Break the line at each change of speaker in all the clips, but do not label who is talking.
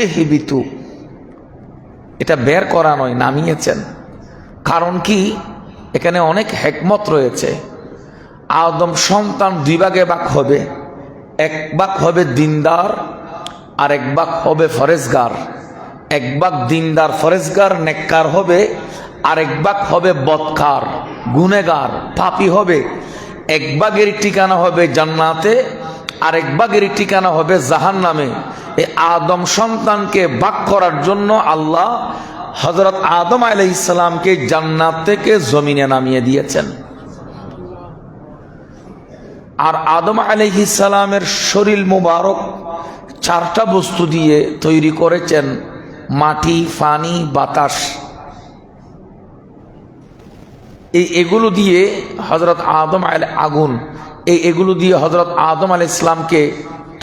ইহবিতু, এটা বের করা নয়, নামিয়েছেন। কারণ কি? এখানে অনেক হিকমত রয়েছে। আদম সন্তান দুই ভাগে ভাগ হবে, এক ভাগ হবে দিনদার আর এক ভাগ হবে ফরেজগার। এক ভাগ দিনদার ফরেজগার নেককার হবে, আর এক ভাগ হবে বদকার গুনেগার পাপী হবে। এক ভাগের ঠিকানা হবে জান্নাতে, আর এক ভাগের ঠিকানা হবে জাহান্নামে। এই আদম সন্তানকে ভাগ করার জন্য আল্লাহ হযরত আদম আলাইহিস সালামকে জান্নাত থেকে জমিনে নামিয়ে দিয়েছেন। আর আদম আলাইহিস সালামের শরীর মুবারক চারটা বস্তু দিয়ে তৈরি করেছেন, মাটি, পানি, বাতাস। এগুলো দিয়ে হযরত আদম আগুন, এগুলো দিয়ে হযরত আদম আলাইহিস সালামকে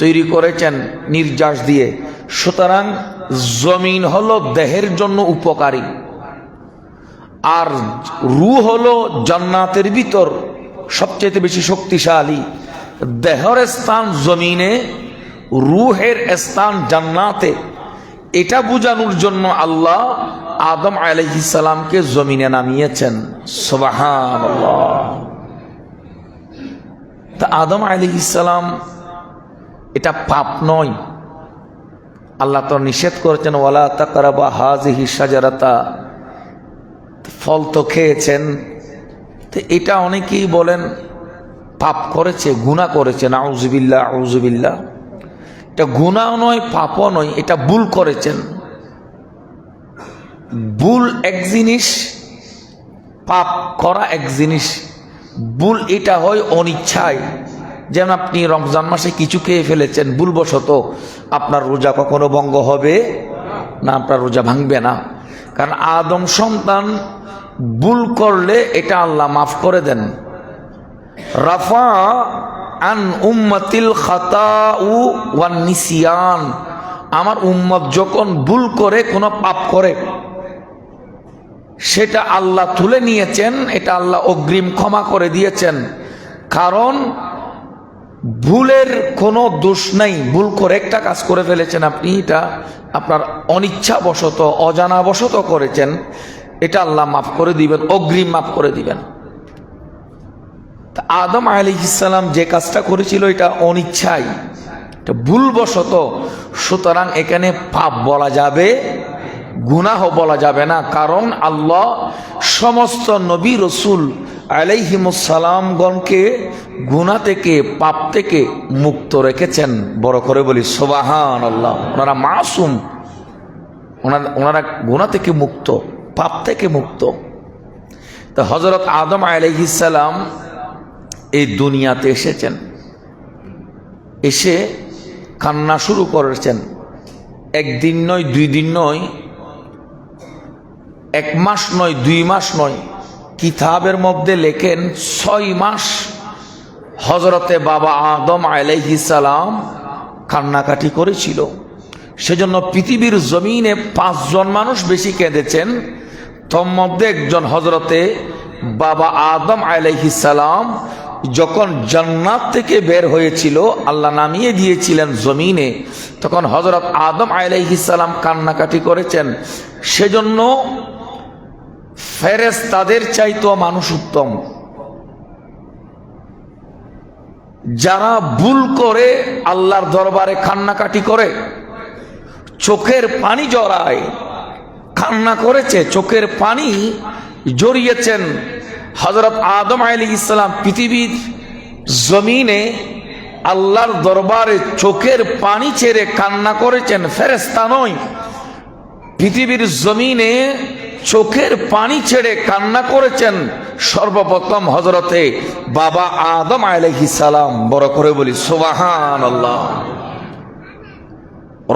তৈরি করেছেন নির্যাস দিয়ে। সুতরাং জমিন হলো দেহের জন্য উপকারী, আর রূহ হলো জান্নাতের ভিতর সবচেয়ে বেশি শক্তিশালী। দেহের স্থান জমিনে, রূহের স্থান জান্নাতে। এটা বোঝানোর জন্য আল্লাহ আদম আলাইহিস সালামকে জমিনে নামিয়েছেন। সুবহানাল্লাহ। তা আদম আলাইহিস সালাম এটা পাপ নয়। আল্লাহ তো নিষেধ করেছেন, ওয়ালা তাকরাবা হাযিহি শাজারাতা, ফল তো খেয়েছেন। তো এটা অনেকেই বলেন পাপ করেছে, গুনাহ করেছে। নাউযুবিল্লাহ, আউযুবিল্লাহ। এটা গুনাহ নয়, পাপও নয়, এটা ভুল করেছেন। ভুল এক জিনিস, পাপ করা এক জিনিস। ভুল এটা হয় অনিচ্ছায়। যেমন আপনি রমজান মাসে কিছু খেয়ে ফেলেছেন ভুলবশত, আপনার রোজা কখনো ভঙ্গ হবে না, আপনার রোজা ভাঙবে না। কারণ আদম সন্তান ভুল করলে এটা আল্লাহ মাফ করে দেন। রাফা আন উম্মতিল খাতাউ ওয়ান নিসিয়ান, আমার উম্মত যখন ভুল করে, কোনো পাপ করে, সেটা আল্লাহ তুলে নিয়েছেন, এটা আল্লাহ অগ্রিম ক্ষমা করে দিয়েছেন। কারণ ভুলের কোনো দোষ নাই। ভুল করে একটা কাজ করে ফেলেছেন আপনি, এটা আপনার অনিচ্ছাবশত, অজানাবশত করেছেন, এটা আল্লাহ মাফ করে দিবেন, অগ্রিম মাফ করে দিবেন। আদম আলাইহিস সালাম যে কাজটা করেছিল এটা অনিচ্ছায়, এটা ভুলবশত। সুতরাং এখানে পাপ বলা যাবে, গুনাহ বলা যাবে না। কারণ আল্লাহ সমস্ত নবী রসুল আলাইহিমুস সালামগণকে গুনাহ থেকে, পাপ থেকে মুক্ত রেখেছেন। বড় করে বলি সুবহানাল্লাহ। ওনারা মাসুম, ওনারা গুনাহ থেকে মুক্ত, পাপ থেকে মুক্ত। তো হযরত আদম আলাইহিস সালাম এই দুনিয়াতে এসেছেন, এসে কান্না শুরু করেছেন। একদিন নয়, দুই দিন নয়, এক মাস নয়, 2 মাস নয়, কিতাবের মধ্যে লেখেন 6 মাস হযরতে বাবা আদম আলাইহিস সালাম কান্নাকাটি করেছিল। সেজন্য পৃথিবীর জমিনে 5 জন মানুষ বেশি কেঁদেছেন। তোর মধ্যে একজন হযরতে বাবা আদম আলাইহিস সালাম যখন জান্নাত থেকে বের হয়েছিল, আল্লাহ নামিয়ে দিয়েছিলেন জমিনে, তখন হযরত আদম আলাইহিস সালাম কান্নাকাটি করেছেন। সেজন্য ফেরেশতাদের চাইতেও মানুষ উত্তম। যারা ভুল করে আল্লাহর দরবারে কান্নাকাটি করে, চোখের পানি জড়ায়, কান্না করেছে, চোখের পানি জড়িয়েছেন। হযরত আদম আলাইহিস সালাম পৃথিবীর জমিনে আল্লাহর দরবারে চোখের পানি ছেড়ে কান্না করেছেন, ফেরেশতা নয়। পৃথিবীর জমিনে চোখের পানি ছেড়ে কান্না করেছেন সর্বপ্রথম হযরতে বাবা আদম আলাইহিস সালাম। বড় করে বলি সুবহানাল্লাহ।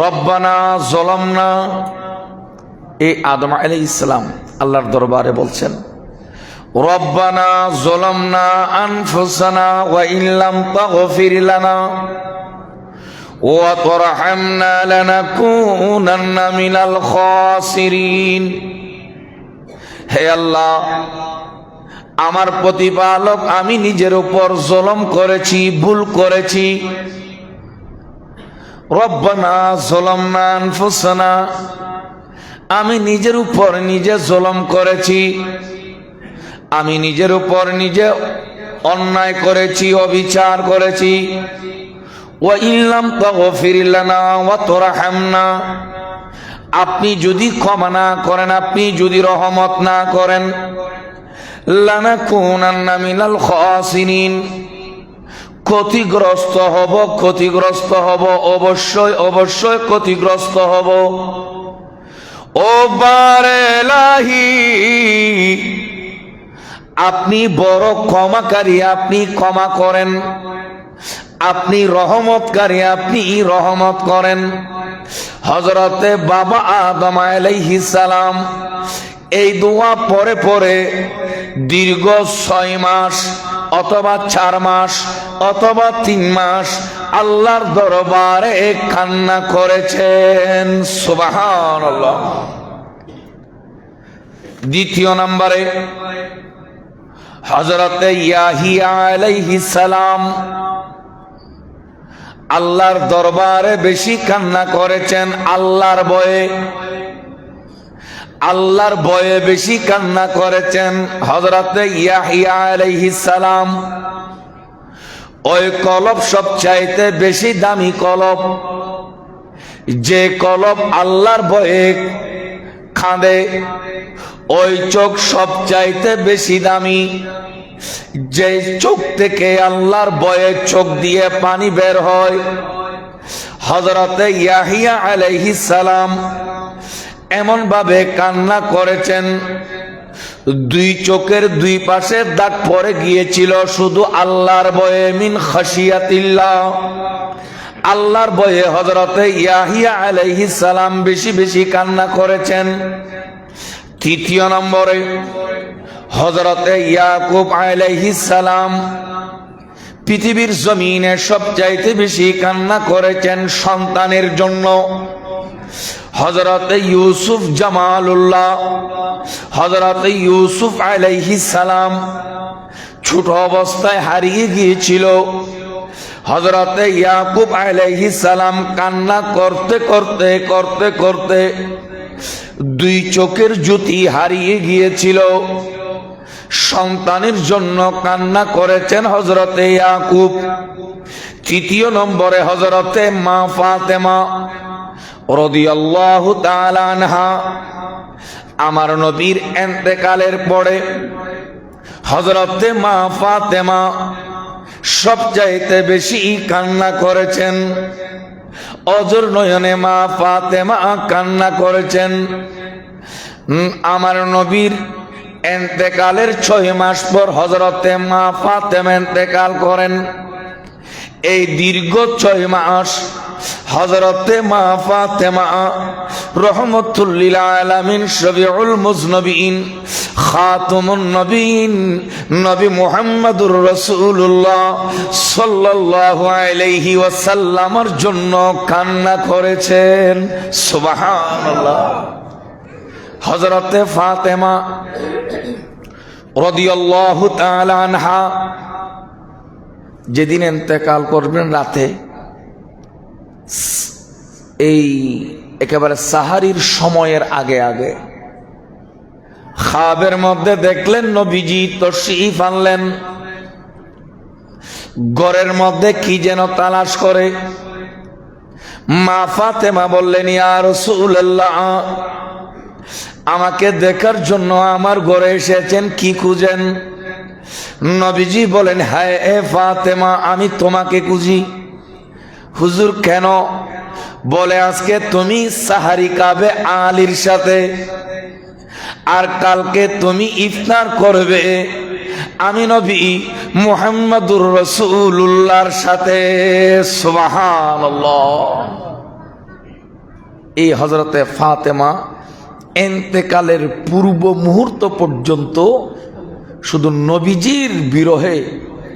রব্বানা যালামনা, এই আদম আলাইহিস সালাম আল্লাহর দরবারে বলছেন, রব্বানা যালামনা আনফুসানা ওয়া ইল্লাম তাগফির লানা ওয়া তারহামনা লানাকুনান্না মিনাল খাসিরিন। হে আল্লাহ, আমার প্রতিপালক, আমি নিজের উপর জুলুম করেছি, ভুল করেছি। রব্বানা যালামনা আনফুসানা, আমি নিজের উপর নিজে জুলুম করেছি, আমি নিজের উপর নিজে অন্যায় করেছি, অবিচার করেছি। ওয়া ইল্লাম তাগফির লানা ওয়া তুরহামনা, আপনি যদি ক্ষমা না করেন, আপনি যদি রহমত না করেন, লানাকুনান্না মিনাল খাসিরিন, ক্ষতিগ্রস্ত হব, ক্ষতিগ্রস্ত হব, অবশ্যই অবশ্যই ক্ষতিগ্রস্ত হব। ও বারেলাহি, আপনি বড় ক্ষমাকারী, আপনি ক্ষমা করেন, আপনি রহমতকারী, আপনি রহমত করেন। হযরতে বাবা আদম আলাইহিস সালাম এই দোয়া পরে পরে দীর্ঘ 6 মাস অথবা 4 মাস অথবা 3 মাস আল্লাহর দরবারে কান্না করেছেন। সুবহানাল্লাহ। দ্বিতীয় নম্বরে হযরতে ইয়াহিয়া আলাইহিস সালাম আল্লাহর দরবারে বেশি কান্না করেছেন, আল্লাহর ভয়ে, আল্লাহর ভয়ে বেশি কান্না করেছেন। হযরতে ইয়াহিয়া আলাইহিস সালাম ওই কলব সবচাইতে বেশি দামি কলব, যে কলব আল্লাহর ভয়ে কাঁদে, ওই চোখ সবচাইতে বেশি দামি। যে চোখ থেকে আল্লাহর ভয়ে চোখ দিয়ে পানি বের হয়, হযরতে ইয়াহিয়া আলাইহিস সালাম এমন ভাবে কান্না করেছেন, 2 চোখের 2 পাশে দাগ পড়ে গিয়েছিল শুধু আল্লাহর ভয়ে, মিন খাশিয়াতিল্লাহ, আল্লাহর ভয়ে হযরতে ইয়াহিয়া আলাইহিস সালাম বেশি বেশি কান্না করেছেন। তৃতীয় নম্বরে হযরতে ইয়াকুব আলাইহিস সালাম পৃথিবীর জমিনে সবচাইতে বেশি কান্না করেছেন সন্তানের জন্য। হযরতে ইউসুফ জামালুল্লাহ, হযরতে ইউসুফ আলাইহিস সালাম ছোট অবস্থায় হারিয়ে গিয়েছিল। হযরতে ইয়াকুব আলাইহিস সালাম কান্না করতে করতে করতে করতে 2 চোখের জ্যোতি হারিয়ে গিয়েছিল। সন্তানের জন্য কান্না করেছেন হযরতে ইয়াকুব। তৃতীয় নম্বরে হযরতে মা ফাতেমা রাদিয়াল্লাহু তাআলা আনহা, আমার নবীর ইন্তেকালের পরে হযরতে মা ফাতেমা সবচাইতে বেশি কান্না করেছেন। অজর নয়নে মা ফাতেমা কান্না করেছেন। আমার নবীর ইন্তেকালের 6 মাস পর হযরতে মা ফাতেমা ইন্তেকাল করেন। এই দীর্ঘ 6 মাস হযরতে মা ফাতেমা রহমাতুল লিল আলামিন, শফিউল মুজনবিন, খাতুমুন নবীন, নবী মুহাম্মদুর রাসূলুল্লাহ সাল্লাল্লাহু আলাইহি ওয়াসাল্লামের জন্য কান্না করেছেন। সুবহানাল্লাহ। হযরতে ফাতেমা রাদিয়াল্লাহু তাআলা আনহা যেদিন ইন্তেকাল করবেন রাতে, এই একেবারে সাহারির সময়ের আগে আগে খাবের মধ্যে দেখলেন নবীজি তশরিফ আনলেন। ঘরের মধ্যে কি যেন তালাশ করে। মা ফাতেমা বললেন, ইয়া রাসূলুল্লাহ, আমাকে দেখার জন্য আমার ঘরে এসেছেন, কি খুঁজেন? নবীজি বলেন, হায় এ ফাতেমা, আমি তোমাকে খুঁজি। হুজুর কেন? বলে, আজকে তুমি সাহারি খাবে আলীর সাথে, আর কালকে তুমি ইফতার করবে আমি নবী মুহাম্মদুর রাসূলুল্লাহর সাথে। সুবহানাল্লাহ। এই হযরতে ফাতেমা ইন্তেকালের পূর্ব মুহূর্ত পর্যন্ত শুধু নবীজির বিরহে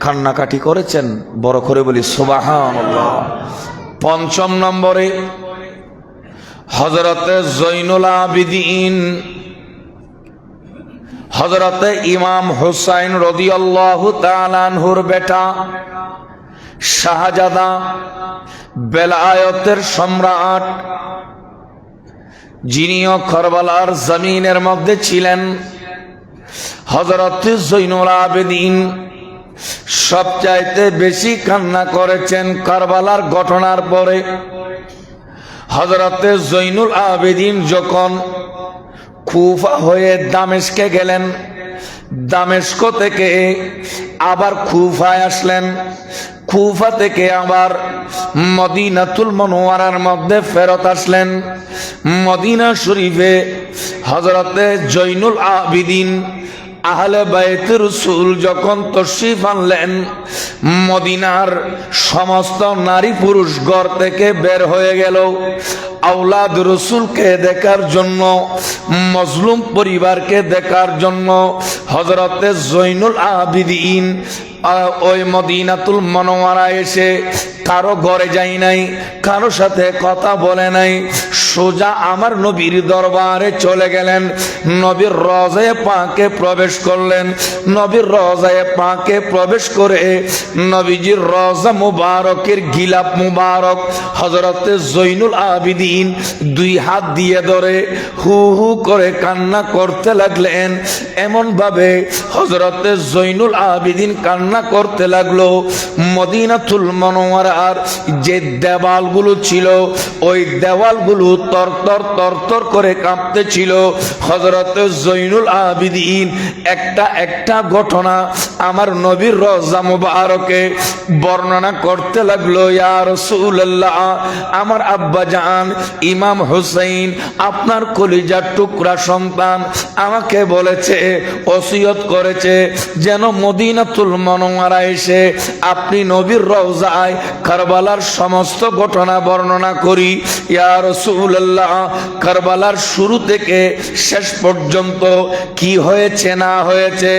কান্নাকাটি করেছেন। বড় করে বলি সুবহানাল্লাহ। 5 নম্বরে হযরতে জৈনুল আবিদিন, হযরতে ইমাম হুসাইন রাদিয়াল্লাহু তাআলা আনহুর বেটা, শাহজাদা, বেলায়েতের সম্রাট, যিনিও কারবালার জমিনের মধ্যে ছিলেন, হযরত জৈনুল আবেদিন সবচাইতে বেশি কান্না করেছেন কারবালার ঘটনার পরে। হযরত জৈনুল আবেদিন যখন কুফা হয়ে দামেস্কে গেলেন, দামেস্ক থেকে আবার কুফায় আসলেন, কুফা থেকে আবার মদিনাতুল মুনাওয়ারার মধ্যে ফেরত আসলেন। মদিনা শরীফে হযরতে জৈনুল আবেদিন আহলে বাইত রাসূল যখন তশরিফ আনলেন, মদিনার সমস্ত নারী পুরুষ ঘর থেকে বের হয়ে গেল আওলাদ রসুলকে দেখার জন্য, মজলুম পরিবারকে দেখার জন্য। হযরতে জৈনুল আবেদিন ওই মদিনাতুল মুনাওয়ারা এসে কারো ঘরে যাই নাই, কারো সাথে কথা বলে নাই, সোজা আমার নবীর দরবারে চলে গেলেন, নবীর রওজায়ে পাকে প্রবেশ করলেন। নবীর রওজায়ে পাকে প্রবেশ করে নবীজির রওজা মুবারকের গিলাফ মুবারক হযরতে জৈনুল আবেদিন দুই হাত দিয়ে ধরে হু হু করে কান্না করতে লাগলেন। এমন ভাবে হযরতে জৈনুল আবেদিন কান্না করতে লাগলো, মদিনাতুল মুনাওয়ারার যে দেওয়ালগুলো ছিল ওই দেওয়ালগুলো তরতর তরতর করে কাঁপতে ছিল। হযরতে জৈনুল আবেদিন একটা একটা ঘটনা আমার নবীর রওজা মুবারকে বর্ণনা করতে লাগলো। ইয়া রাসূলুল্লাহ, আমার আব্বা জান ইমাম হুসাইন, আপনার কলিজার টুকরা সন্তান, আমাকে বলেছে, ওসিয়ত করেছে যেন মদিনাতুল মুনাওয়ারা এসে আপনি নবীর রওজায় কারবালার সমস্ত ঘটনা বর্ণনা করি। ইয়া রাসূলুল্লাহ, কারবালার শুরু থেকে শেষ পর্যন্ত কি হয়েছে না হয়েছে,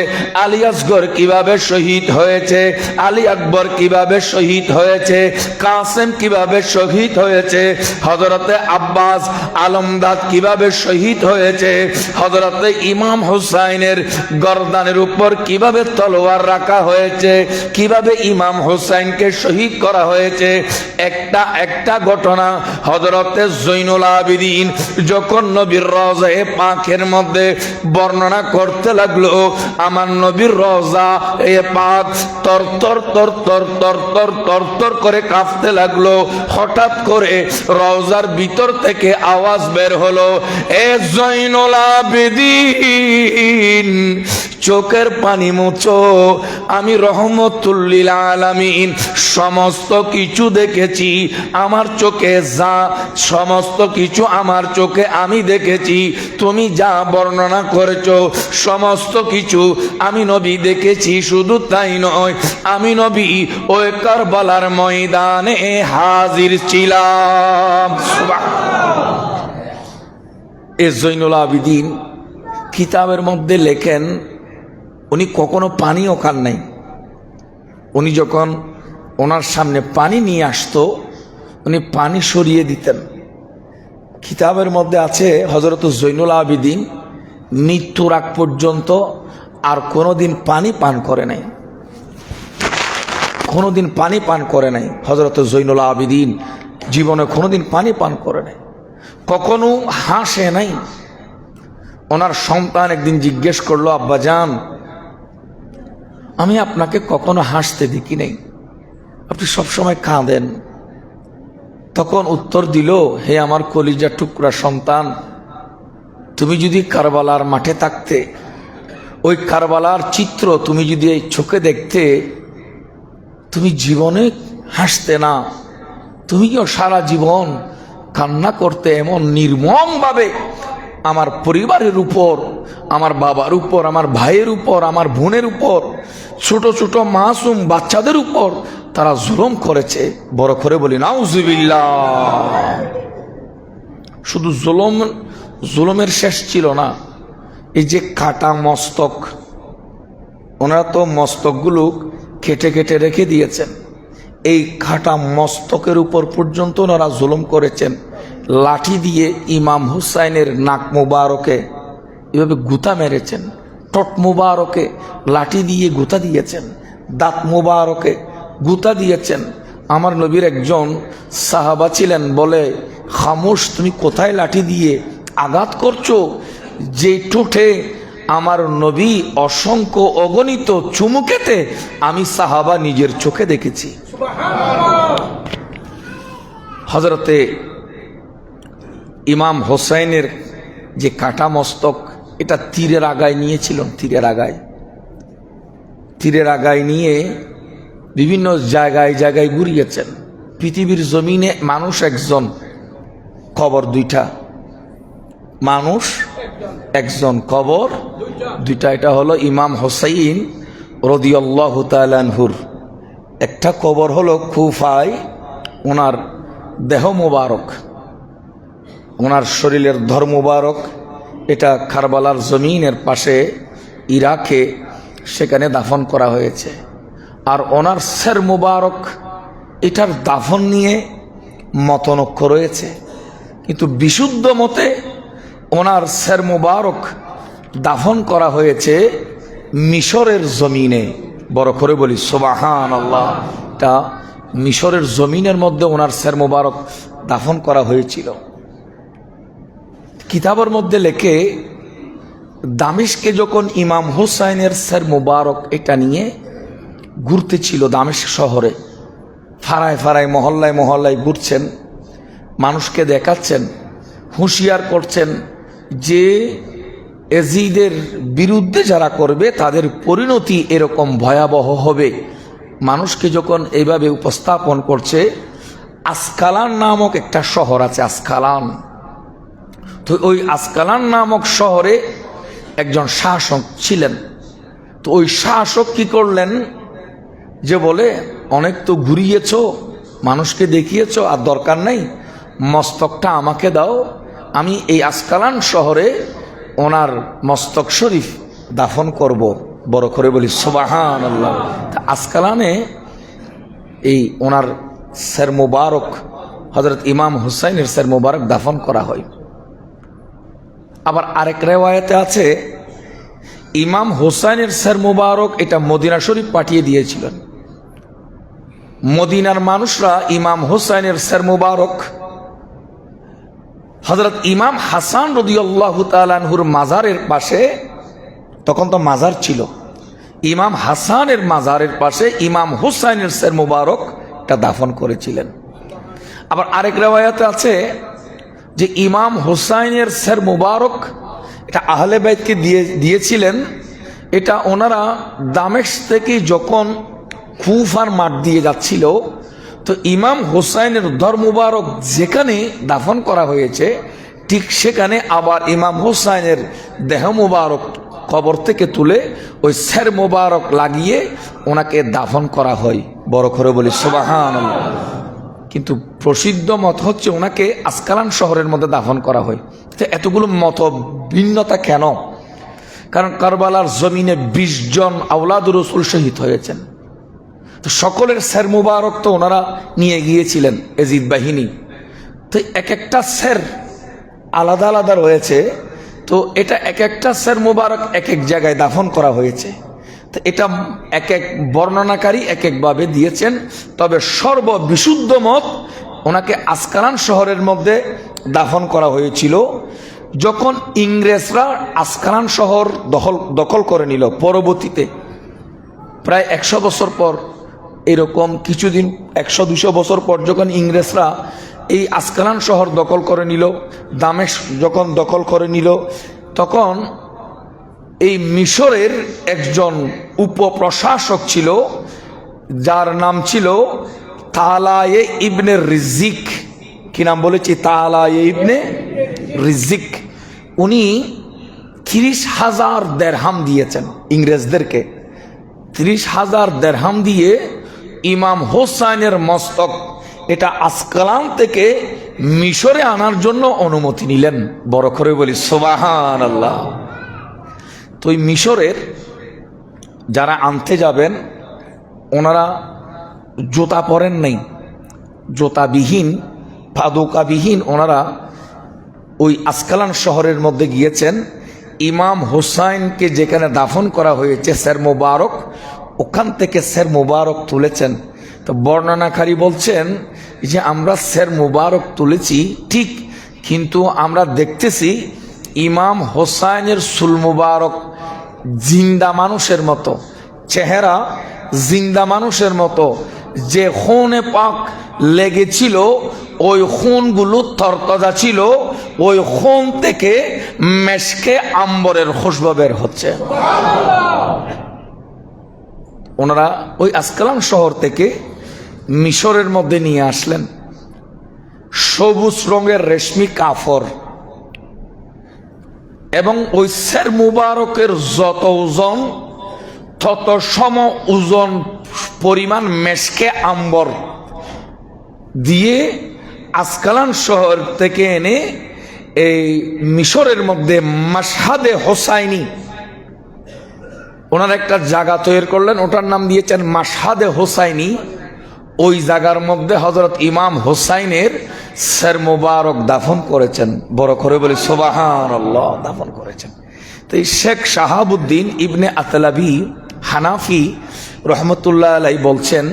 আলী আসগর কিভাবে শহীদ হয়েছে, আলী আকবর কিভাবে শহীদ হয়েছে, কাসেম কিভাবে শহীদ হয়েছে, হযরতে আব্বাস আলমদাদ কিভাবে শহীদ হয়েছে, হযরতে ইমাম হুসাইনের গর্দানের উপর কিভাবে তলোয়ার রাখা হয়েছে, কিভাবে ইমাম হুসাইনকে শহীদ করা হয়েছে, একটা একটা ঘটনা হযরতে জৈনুল আবেদিন যখন নবীর রওজায়ে পাকের মধ্যে বর্ণনা করতে লাগলো, আমার নবীর রওজা এ পাক তরতর তরতর তরতর তরতর করে কাঁপতে লাগলো। হঠাৎ করে রওজার ভিতর থেকে আওয়াজ বের হলো, এ জৈনুল আবেদিন চোখের পানি মুছো, আমি রহমতুল লিল আলামিন সমস্ত কিছু দেখেছি আমার চোখে, যা সমস্ত কিছু আমার চোখে আমি দেখেছি, তুমি যা বর্ণনা করেছো সমস্ত কিছু আমি নবী দেখেছি। শুধু তাই নয়, আমি নবী ওই কারবালার ময়দানে হাজির ছিলাম। এ জৈনুল আবেদিন কিতাবের মধ্যে লেখেন, উনি কখনো পানিও খান নাই। উনি যখন ওনার সামনে পানি নিয়ে আসতো, উনি পানি সরিয়ে দিতেন। কিতাবের মধ্যে আছে হযরত জৈনুল আবেদিন মৃত্যুর আগ পর্যন্ত আর কোনোদিন পানি পান করে নাই, কোনোদিন পানি পান করে নাই। হযরত জৈনুল আবেদিন জীবনে কোনোদিন পানি পান করে নাই, কখনো হাসে নাই। ওনার সন্তান একদিন জিজ্ঞেস করলো, আব্বা জান, আমি আপনাকে কখনো হাসতে দেখি নাই, আপনি সবসময় কাঁদেন। তখন উত্তর দিল, হে আমার কলিজা টুকরা সন্তান, তুমি যদি কারবালার মাঠে থাকতে, ওই কারবালার চিত্র তুমি যদি এই চোখে দেখতে, তুমি জীবনে হাসতে না, তুমিও সারা জীবন কান্না করতে এমন নির্মম ভাবে আমার পরিবারের উপর, আমার বাবার উপর, আমার ভাইয়ের উপর, আমার বোনের উপর, ছোট ছোট মাসুম বাচ্চাদের উপর তারা জুলুম করেছে। বড় করে বলি নাউজুবিল্লাহ। শুধু জুলুমের শেষ ছিল না, এই যে কাটা মস্তক, ওনারা তো মস্তকগুলো কেটে কেটে রেখে দিয়েছেন, এই কাটা মস্তকের উপর পর্যন্ত ওনারা জুলুম করেছেন। লাঠি দিয়ে ইমাম হুসাইনের নাক মুবারকে এভাবে গুতা মেরেছেন, ঠোঁট মুবারকে লাঠি দিয়ে গুতা দিয়েছেন, দাঁত মুবারকে গুতা দিয়েছেন। আমার নবীর একজন সাহাবা ছিলেন, বলে, খামোশ, তুমি কোথায় লাঠি দিয়ে আঘাত করছো? যে ঠোঁটে আমার নবী অসংখ্য অগণিত চুমু খেতে আমি সাহাবা নিজের চোখে দেখেছি। হযরতে ইমাম হোসাইনের যে কাটা মস্তক, এটা তীরের আগায় নিয়েছিলেন। তীরের আগায় নিয়ে বিভিন্ন জায়গায় জায়গায় ঘুরিয়েছেন। পৃথিবীর জমিনে মানুষ একজন, কবর দুইটা। মানুষ একজন, কবর দুইটা। এটা হলো ইমাম হোসাইন রাদিয়াল্লাহু তাআলা আনহুর। একটা কবর হলো কুফায়, ওনার দেহ মুবারক, ওনার শরীরের ধর মুবারক, এটা কারবালার জমিনের পাশে ইরাকে, সেখানে দাফন করা হয়েছে। আর ওনার সের মুবারক, এটার দাফন নিয়ে মতনৈক্য রয়েছে, কিন্তু বিশুদ্ধ মতে ওনার সের মুবারক দাফন করা হয়েছে মিশরের জমিনে। বড় করে বলি সুবহানাল্লাহ। তা মিশরের জমিনের মধ্যে ওনার সের মুবারক দাফন করা হয়েছিল। কিতাবের মধ্যে লেখে, দামেস্কে যখন ইমাম হুসাইনের সের মুবারক এটা নিয়ে ঘুরতে ছিল, দামেস্ক শহরে ফারায় ফারায় মহল্লায় মহল্লায় ঘুরছেন, মানুষকে দেখাচ্ছেন, হুঁশিয়ার করছেন যে এজিদের বিরুদ্ধে যারা করবে তাদের পরিণতি এরকম ভয়াবহ হবে। মানুষকে যখন এইভাবে উপস্থাপন করছে, আসকালান নামক একটা শহর আছে, আসকালান। তো ওই আসকালান নামক শহরে একজন শাসক ছিলেন। তো ওই শাসক কি করলেন, যে বলে, অনেক তো ঘুরিয়েছ, মানুষকে দেখিয়েছ, আর দরকার নেই, মস্তকটা আমাকে দাও, আমি এই আসকালান শহরে ওনার মস্তক শরীফ দাফন করব। বড় করে বলি সুবহানাল্লাহ। আসকালানে এই ওনার সের মুবারক, হযরত ইমাম হুসাইনের সের মুবারক দাফন করা হয়। আবার আরেক রেওয়ায়েতে আছে, ইমাম হুসাইনের সের মুবারক এটা মদিনা শরীফ পাঠিয়ে দিয়েছিলেন। মদিনার মানুষরা ইমাম হুসাইনের সের মুবারক হযরত ইমাম হাসান রাদিয়াল্লাহু তাআলা আনহুর মাজারের পাশে, তখন তো মাজার ছিল, ইমাম হাসানের মাজারের পাশে ইমাম হুসাইনের সের মুবারক এটা দাফন করেছিলেন। আবার আরেক রিওয়ায়াতে আছে যে ইমাম হুসাইনের সের মুবারক এটা আহলে বাইতকে দিয়েছিলেন। এটা ওনারা দামেস্ক থেকে যখন কুফার মাঠ দিয়ে যাচ্ছিল, তো ইমাম হুসাইনের ধর মুবারক যেখানে দাফন করা হয়েছে, ঠিক সেখানে আবার ইমাম হুসাইনের দেহ মুবারক কবর থেকে তুলে ওই সের মুবারক লাগিয়ে ওনাকে দাফন করা হয়। বড় করে বলি সুবহানাল্লাহ। কিন্তু প্রসিদ্ধ মত হচ্ছে ওনাকে আসকালান শহরের মধ্যে দাফন করা হয়। তো এতগুলো মত ভিন্নতা কেন? কারণ কারবালার জমিনে 20 জন আওলাদুর রাসূল শহীদ হয়েছেন। তো সকলের সের মুবারক তো ওনারা নিয়ে গিয়েছিলেন, এজিদ বাহিনী। তো এক একটা সের আলাদা আলাদা রয়েছে। তো এটা এক একটা সের মুবারক এক এক জায়গায় দাফন করা হয়েছে। তো এটা এক এক বর্ণনাকারী এক একভাবে দিয়েছেন। তবে সর্ববিশুদ্ধ মত, ওনাকে আসকালান শহরের মধ্যে দাফন করা হয়েছিল। যখন ইংরেজরা আসকালান শহর দখল করে নিল, পরবর্তীতে প্রায় 100 বছর পর, এরকম কিছুদিন 100-200 বছর পর যখন ইংরেজরা এই আসকালান শহর দখল করে নিল, দামেস্ক যখন দখল করে নিল, তখন এই মিশরের একজন উপপ্রশাসক ছিল, যার নাম ছিল তালায়ে ইবনে রিজিক। কি নাম বলেছি? তালায়ে ইবনে রিজিক। উনি 30,000 দেরহাম দিয়েছেন ইংরেজদেরকে। 30,000 দেরহাম দিয়ে ইমাম হোসাইনের মস্তক এটা আসকালান থেকে মিশরে আনার জন্য অনুমতি নিলেন। বড় করে বলি সুবহানাল্লাহ। তো এই মিশরের যারা আনতে যাবেন, ওনারা জুতা পরেন নাই, জুতাবিহীন, পাদুকাবিহীন ওনারা ওই আসকালান শহরের মধ্যে গিয়েছেন। ইমাম হুসাইনকে যেখানে দাফন করা হয়েছে সের মুবারক, ওখান থেকে সের মুবারক তুলেছেন, তো বর্ণনাকারী বলছেন যে আমরা সের মুবারক তুলেছি ঠিক, কিন্তু আমরা দেখতেছি ইমাম হোসাইনের চুল মুবারক জিন্দা মানুষের মতো, চেহারা জিন্দা মানুষের মতো, যে খুনে পাক লেগেছিল ওই খুনগুলো তরতাজা ছিল, ওই খুন থেকে মেশকে আম্বরের খুশবু বের হচ্ছে। ওনারা ওই আসকালান শহর থেকে মিশরের মধ্যে নিয়ে আসলেন সবুজ রঙের রেশমি কাফর, এবং ওই সের মুবারকের যত ওজন তত সম ওজন পরিমাণ মেশকে আম্বর দিয়ে আসকালান শহর থেকে এনে এই মিশরের মধ্যে মাশহাদে হোসাইনি ওনার একটা জায়গা তৈরি করলেন, ওটার নাম দিয়েছেন মাশহাদে হোসাইনি। ওই জায়গার মধ্যে হযরত ইমাম হোসাইনের সের মুবারক দাফন করেছেন। বড় করে বলি সুবহানাল্লাহ, দাফন করেছেন। তো এই শেখ শাহাবুদ্দিন ইবনে আতলাবি হানাফি রহমতুল্লাহ আলাই বলছেন,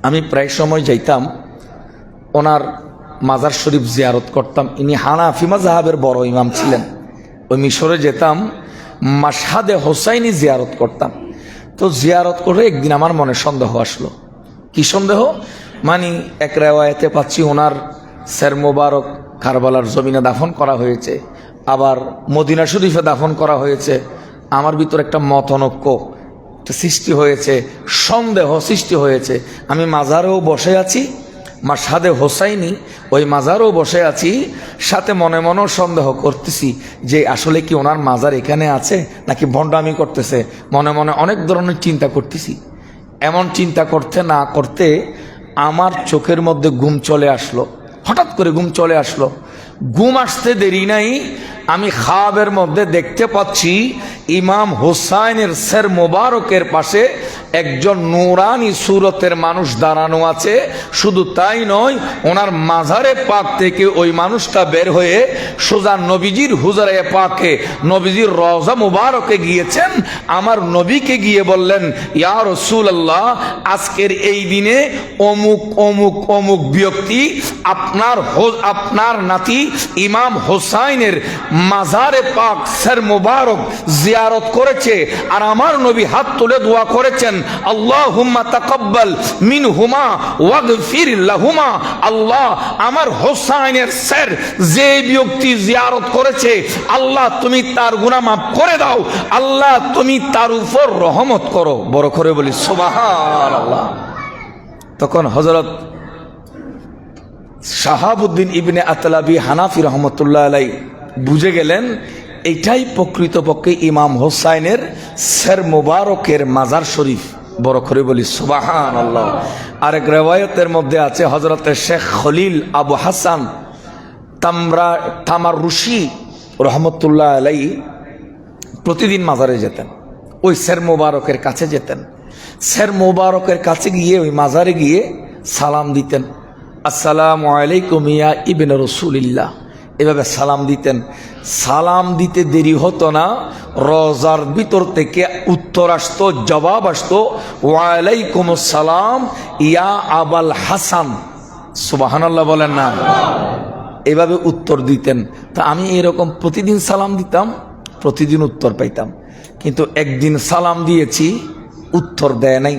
আমি প্রায় সময় যাইতাম ওনার মাজার শরীফ জিয়ারত করতাম। ইনি হানাফি মাযহাবের বড় ইমাম ছিলেন। ওই মিশরে যেতাম, মাশহাদে হোসাইনি জিয়ারত করতাম। তো জিয়ারত করে একদিন আমার মনে সন্দেহ আসলো। কি সন্দেহ? মানে এক রেওয়ায়েতে পাচ্ছি ওনার সের মোবারক কারবালার জমিনে দাফন করা হয়েছে, আবার মদিনা শরীফে দাফন করা হয়েছে। আমার ভিতর একটা মতনৈক্য সৃষ্টি হয়েছে, সন্দেহ সৃষ্টি হয়েছে। আমি মাজারেও বসে আছি, মাশহাদে হোসাইনি ওই মাজারও বসে আছি, সাথে মনে মনেও সন্দেহ করতেছি যে আসলে কি ওনার মাজার এখানে আছে নাকি ভণ্ডামি করতেছে। মনে মনে অনেক ধরনের চিন্তা করতেছি। এমন চিন্তা করতে না করতে আমার চোখের মধ্যে ঘুম চলে আসলো। হঠাৎ করে ঘুম চলে আসলো। ঘুম আসতে দেরি নাই, আমি খাবের মধ্যে দেখতে পাচ্ছি ইমাম হোসাইনের সের মোবারকের পাশে একজন নূরানি সুরতের মানুষ দাঁড়ানো আছে। শুধু তাই নয়, ওনার মাজারে পাক থেকে ওই মানুষটা বের হয়ে সোজা নবীজির হুজরে পাকে, নবীজির রওজা মুবারকে গিয়েছেন। আমার নবীকে গিয়ে বললেন, ইয়া রাসূলুল্লাহ, আজকের এই দিনে অমুক অমুক অমুক ব্যক্তি আপনার নাতি ইমাম হোসাইনের মাজারে পাক সের মুবারক জিয়ারত করেছে, আর আমার নবী হাত তুলে দোয়া করেছেন, আল্লাহুম্মা তাকাব্বাল মিনহুমা ওয়াগফির লাহুমা। আল্লাহ, আমার হোসাইনের সের যে ব্যক্তি জিয়ারত করেছে, আল্লাহ তুমি তার গুনাহ মাফ করে দাও, আল্লাহ তুমি তার উপর রহমত করো। বড় করে বলি সুবহানাল্লাহ। তখন হযরত শাহাবুদ্দিন ইবনে আতলাবি হানাফি রহমতুল্লাহ আলাই বুঝে গেলেন এইটাই প্রকৃতপক্ষে ইমাম হোসাইনের সের মুবারকের মাজার শরীফ। বড় করে বলি সুবহানাল্লাহ। আরেক রিওয়ায়াতের মধ্যে আছে হযরত শেখ খলিল আবু হাসান তামাররুশি রহমতুল্লাহ আলাই প্রতিদিন মাজারে যেতেন, ওই সের মুবারকের কাছে যেতেন। সের মুবারকের কাছে গিয়ে ওই মাজারে গিয়ে সালাম দিতেন, আসসালামু আলাইকুম ইয়া ইবনে রাসূলিল্লাহ, এভাবে সালাম দিতেন। সালাম দিতে দেরি হতো না, রওজার ভিতর থেকে উত্তর আসতো, জবাব আসতো, ওয়ালাইকুম আসসালাম ইয়া আবাল হাসান। সুবহানাল্লাহ বলেন না? এভাবে উত্তর দিতেন। তা আমি এরকম প্রতিদিন সালাম দিতাম, প্রতিদিন উত্তর পাইতাম। কিন্তু একদিন সালাম দিয়েছি, উত্তর দেয় নাই।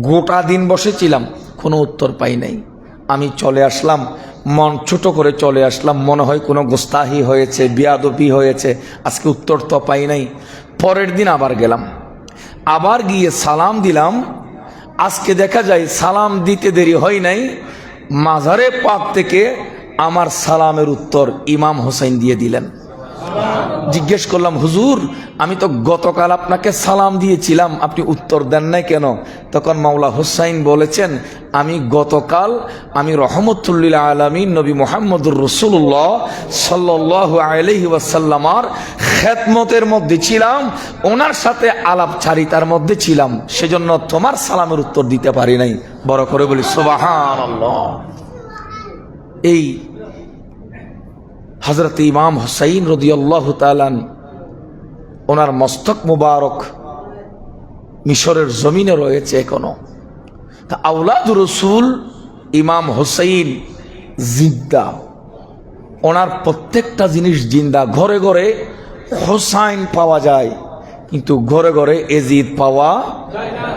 গোটা দিন বসেছিলাম, কোনো উত্তর পাই নাই। আমি চলে আসলাম, মন ছোট করে চলে আসলাম। মনে হয় কোনো গোস্তাহি হয়েছে, বিয়াদবি হয়েছে, আজকে উত্তর তো পাই নাই। পরের দিন আবার গেলাম, আবার গিয়ে সালাম দিলাম। আজকে দেখা যায় সালাম দিতে দেরি হয় নাই, মাজারে পাক থেকে আমার সালামের উত্তর ইমাম হোসেন দিয়ে দিলেন। জিজ্ঞেস করলাম, হুজুর আমি তো গতকাল আপনাকে সালাম দিয়েছিলাম, আপনি উত্তর দেন নাই কেন? তখন মাওলা হোসাইন বলেছেন, আমি গতকাল আমি রহমতুল্লিল আলামিন নবী মুহাম্মদুর রাসূলুল্লাহ সাল্লাল্লাহু আলাইহি ওয়াসাল্লামার খেদমতের মধ্যে ছিলাম, ওনার সাথে আলাপচারিতার মধ্যে ছিলাম, সেজন্য তোমার সালামের উত্তর দিতে পারি নাই। বড় করে বলি সুবহানাল্লাহ। এই হযরত ইমাম হুসাইন রাদিয়াল্লাহু তাআলা ওনার মস্তক মুবারক মিশরের জমিনে রয়েছে এখনো। তা আওলাদ রসুল ইমাম হোসেইন জিন্দা, ওনার প্রত্যেকটা জিনিস জিন্দা। ঘরে ঘরে হোসাইন পাওয়া যায়, কিন্তু ঘরে ঘরে এজিদ পাওয়া যায় না।